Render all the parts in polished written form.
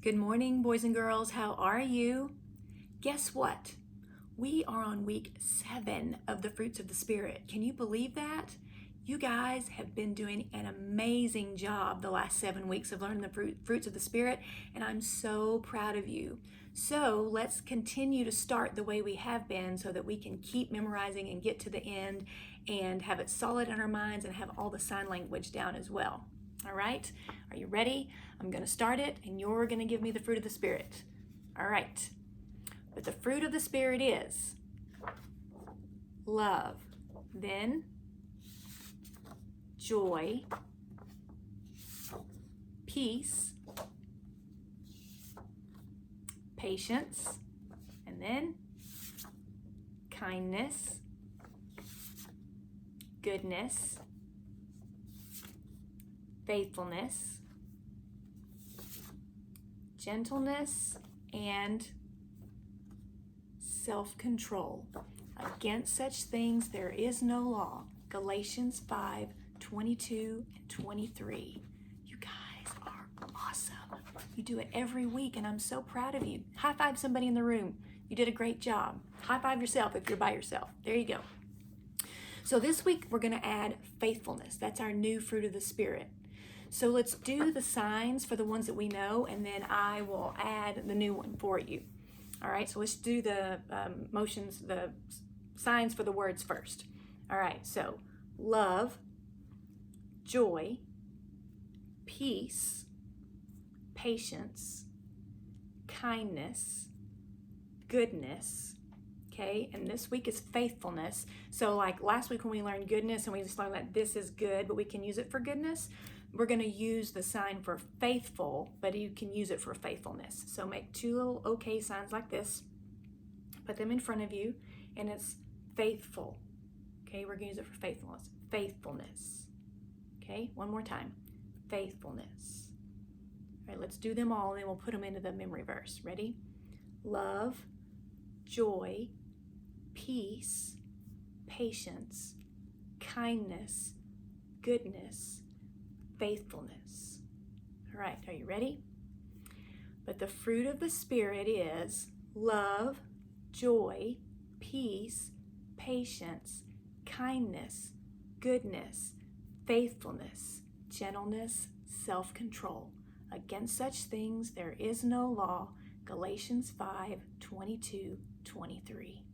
Good morning, boys and girls. How are you? Guess what? We are on week 7 of the fruits of the Spirit. Can you believe that? You guys have been doing an amazing job the last 7 weeks of learning the fruits of the Spirit, and I'm so proud of you. So let's continue to start the way we have been so that we can keep memorizing and get to the end and have it solid in our minds and have all the sign language down as well. All right, are you ready? I'm going to start it and you're going to give me the fruit of the Spirit. All right, but the fruit of the Spirit is love, then joy, peace, patience, and then kindness, goodness, faithfulness, gentleness, and self-control. Against such things there is no law. Galatians 5:22 and 23. You guys are awesome. You do it every week, and I'm so proud of you. High five somebody in the room. You did a great job. High five yourself if you're by yourself. There you go. So this week we're going to add faithfulness. That's our new fruit of the Spirit. So let's do the signs for the ones that we know, and then I will add the new one for you. All right, so let's do the the signs for the words first. All right, so love, joy, peace, patience, kindness, goodness. Okay, and this week is faithfulness. So like last week when we learned goodness and we just learned that this is good, but we can use it for goodness, we're going to use the sign for faithful, but you can use it for faithfulness. So make two little okay signs like this, put them in front of you, and it's faithful. Okay, we're going to use it for faithfulness. Faithfulness. Okay, one more time. Faithfulness. All right, let's do them all, and then we'll put them into the memory verse. Ready? Love, joy, peace, patience, kindness, goodness, faithfulness. All right, are you ready? But the fruit of the Spirit is love, joy, peace, patience, kindness, goodness, faithfulness, gentleness, self-control. Against such things there is no law. Galatians 5:22, 23.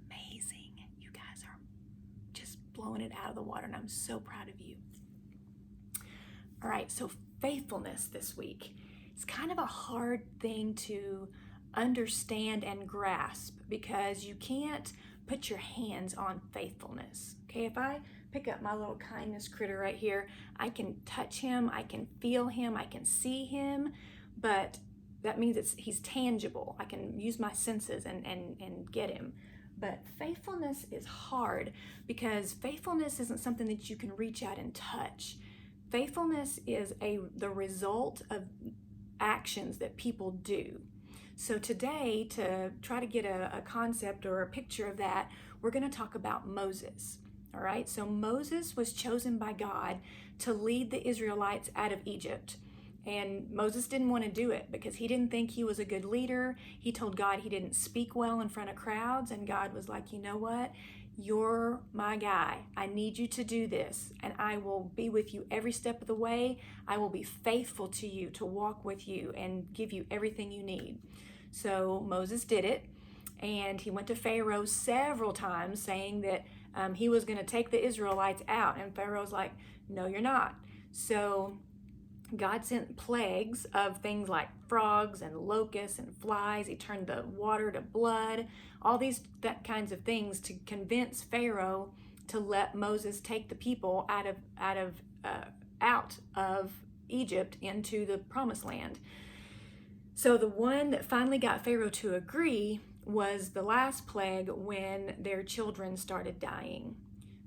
Amazing. You guys are just blowing it out of the water, and I'm so proud of you. All right, so faithfulness this week. It's kind of a hard thing to understand and grasp because you can't put your hands on faithfulness. Okay, if I pick up my little kindness critter right here, I can touch him, I can feel him, I can see him, but that means he's tangible. I can use my senses and get him. But faithfulness is hard because faithfulness isn't something that you can reach out and touch. Faithfulness is the result of actions that people do. So today, to try to get a concept or a picture of that, we're going to talk about Moses. All right, so Moses was chosen by God to lead the Israelites out of Egypt. And Moses didn't want to do it because he didn't think he was a good leader. He told God he didn't speak well in front of crowds, and God was like, you know what? You're my guy. I need you to do this, and I will be with you every step of the way. I will be faithful to you, to walk with you and give you everything you need. So Moses did it, and he went to Pharaoh several times saying that he was going to take the Israelites out, and Pharaoh's like, no, you're not. So God sent plagues of things like frogs and locusts and flies. He turned the water to blood, all these kinds of things to convince Pharaoh to let Moses take the people out of Egypt into the promised land. So the one that finally got Pharaoh to agree was the last plague when their children started dying.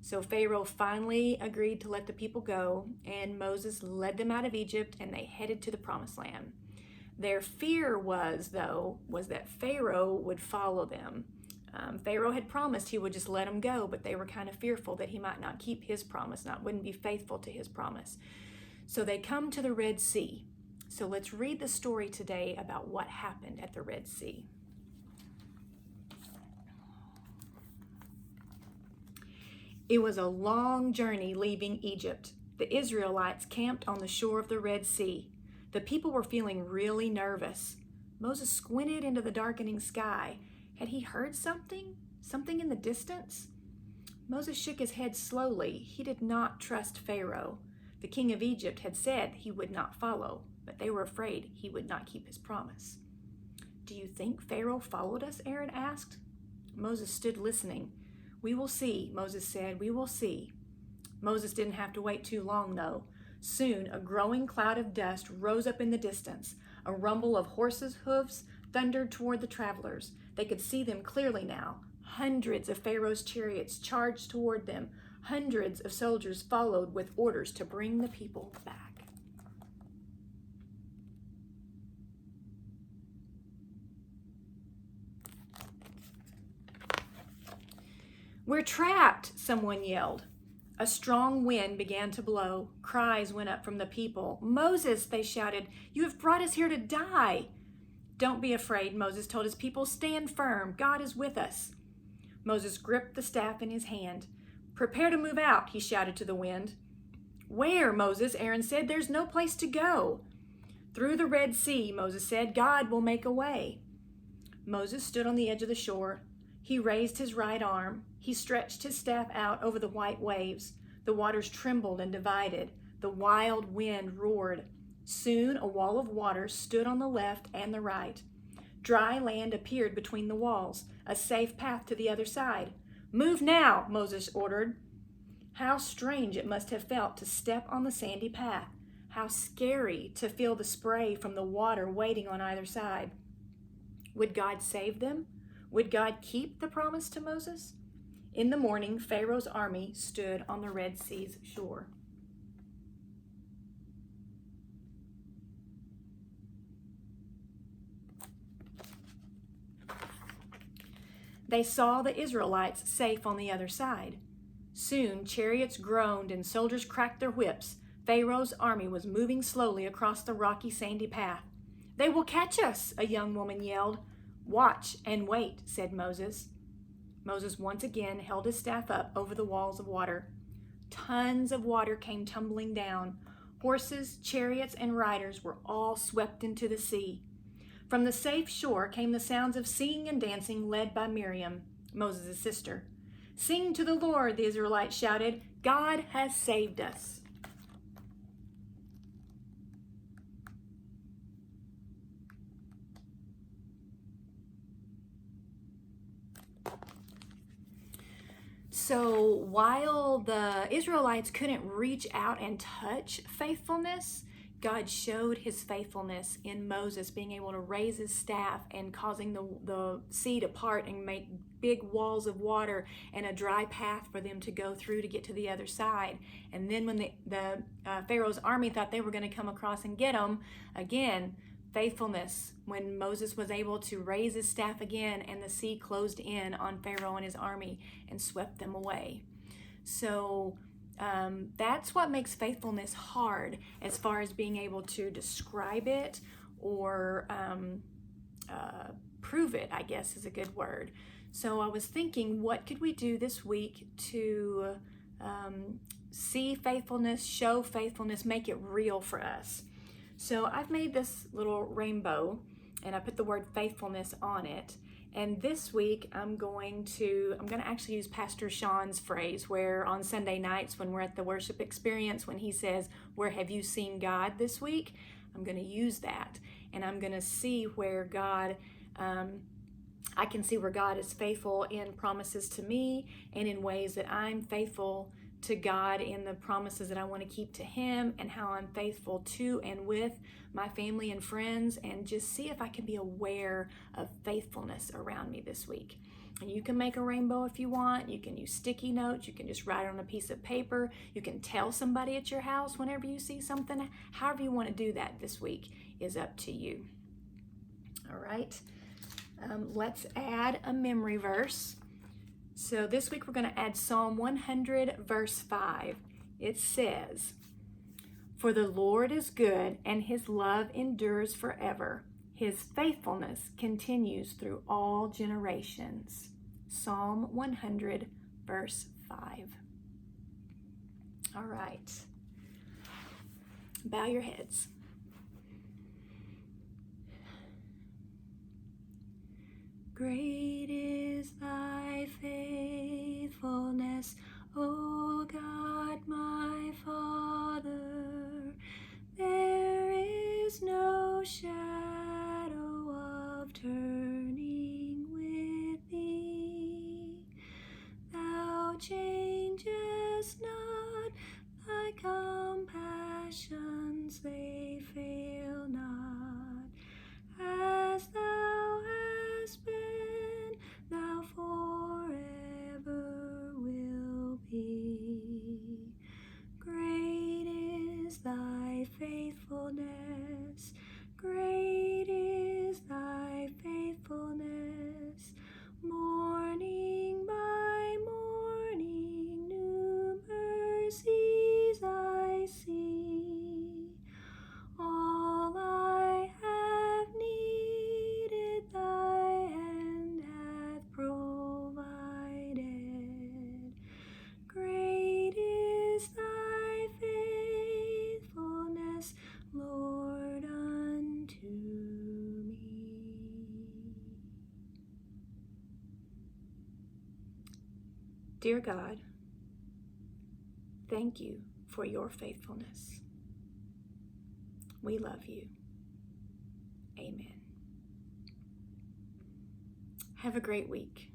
So Pharaoh finally agreed to let the people go, and Moses led them out of Egypt, and they headed to the promised land. Their fear was that Pharaoh would follow them. Pharaoh had promised he would just let them go, but they were kind of fearful that he might not keep his promise, wouldn't be faithful to his promise. So they come to the Red Sea. So let's read the story today about what happened at the Red Sea. It was a long journey leaving Egypt. The Israelites camped on the shore of the Red Sea. The people were feeling really nervous. Moses squinted into the darkening sky. Had he heard something? Something in the distance? Moses shook his head slowly. He did not trust Pharaoh. The king of Egypt had said he would not follow, but they were afraid he would not keep his promise. "Do you think Pharaoh followed us?" Aaron asked. Moses stood listening. "We will see," Moses said. "We will see." Moses didn't have to wait too long, though. Soon, a growing cloud of dust rose up in the distance. A rumble of horses' hooves thundered toward the travelers. They could see them clearly now. Hundreds of Pharaoh's chariots charged toward them. Hundreds of soldiers followed with orders to bring the people back. "We're trapped," someone yelled. A strong wind began to blow. Cries went up from the people. "Moses," they shouted, "you have brought us here to die." "Don't be afraid," Moses told his people. "Stand firm. God is with us." Moses gripped the staff in his hand. "Prepare to move out," he shouted to the wind. "Where, Moses?" Aaron said. "There's no place to go." "Through the Red Sea," Moses said. "God will make a way." Moses stood on the edge of the shore. He raised his right arm. He stretched his staff out over the white waves. The waters trembled and divided. The wild wind roared. Soon a wall of water stood on the left and the right. Dry land appeared between the walls, a safe path to the other side. "Move now," Moses ordered. How strange it must have felt to step on the sandy path. How scary to feel the spray from the water waiting on either side. Would God save them? Would God keep the promise to Moses? In the morning, Pharaoh's army stood on the Red Sea's shore. They saw the Israelites safe on the other side. Soon, chariots groaned and soldiers cracked their whips. Pharaoh's army was moving slowly across the rocky, sandy path. "They will catch us," a young woman yelled. "Watch and wait," said Moses. Moses once again held his staff up over the walls of water. Tons of water came tumbling down. Horses, chariots, and riders were all swept into the sea. From the safe shore came the sounds of singing and dancing led by Miriam, Moses' sister. "Sing to the Lord," the Israelites shouted. "God has saved us." So while the Israelites couldn't reach out and touch faithfulness, God showed his faithfulness in Moses being able to raise his staff and causing the sea to part and make big walls of water and a dry path for them to go through to get to the other side. And then when the Pharaoh's army thought they were going to come across and get them, again, faithfulness when Moses was able to raise his staff again and the sea closed in on Pharaoh and his army and swept them away. So that's what makes faithfulness hard as far as being able to describe it or prove it, I guess is a good word. So I was thinking, what could we do this week to see faithfulness, show faithfulness, make it real for us? So I've made this little rainbow and I put the word faithfulness on it. And this week I'm going to actually use Pastor Sean's phrase where on Sunday nights when we're at the worship experience, when he says, "Where have you seen God this week?" I'm going to use that and I'm going to see where God, I can see where God is faithful in promises to me and in ways that I'm faithful to God in the promises that I want to keep to him and how I'm faithful to and with my family and friends, and just see if I can be aware of faithfulness around me this week. And you can make a rainbow if you want. You can use sticky notes. You can just write it on a piece of paper. You can tell somebody at your house whenever you see something. However you want to do that this week is up to you. All right. Let's add a memory verse. So this week we're going to add Psalm 100 verse 5. It says, For the Lord is good, and his love endures forever. His faithfulness continues through all generations. Psalm 100, verse 5. All right. Bow your heads. Great is thy faithfulness, O God, my Father. There is no shadow of turning with thee. Thou changest not, thy compassions, they fail not. As thou hast been, thou forever will be. Great is thy faithfulness, great is thy faithfulness. Morning by morning, new mercies I see. All I have needed, thy hand hath provided. Great is thy faithfulness, Lord, unto me. Dear God, thank you for your faithfulness. We love you. Amen. Have a great week.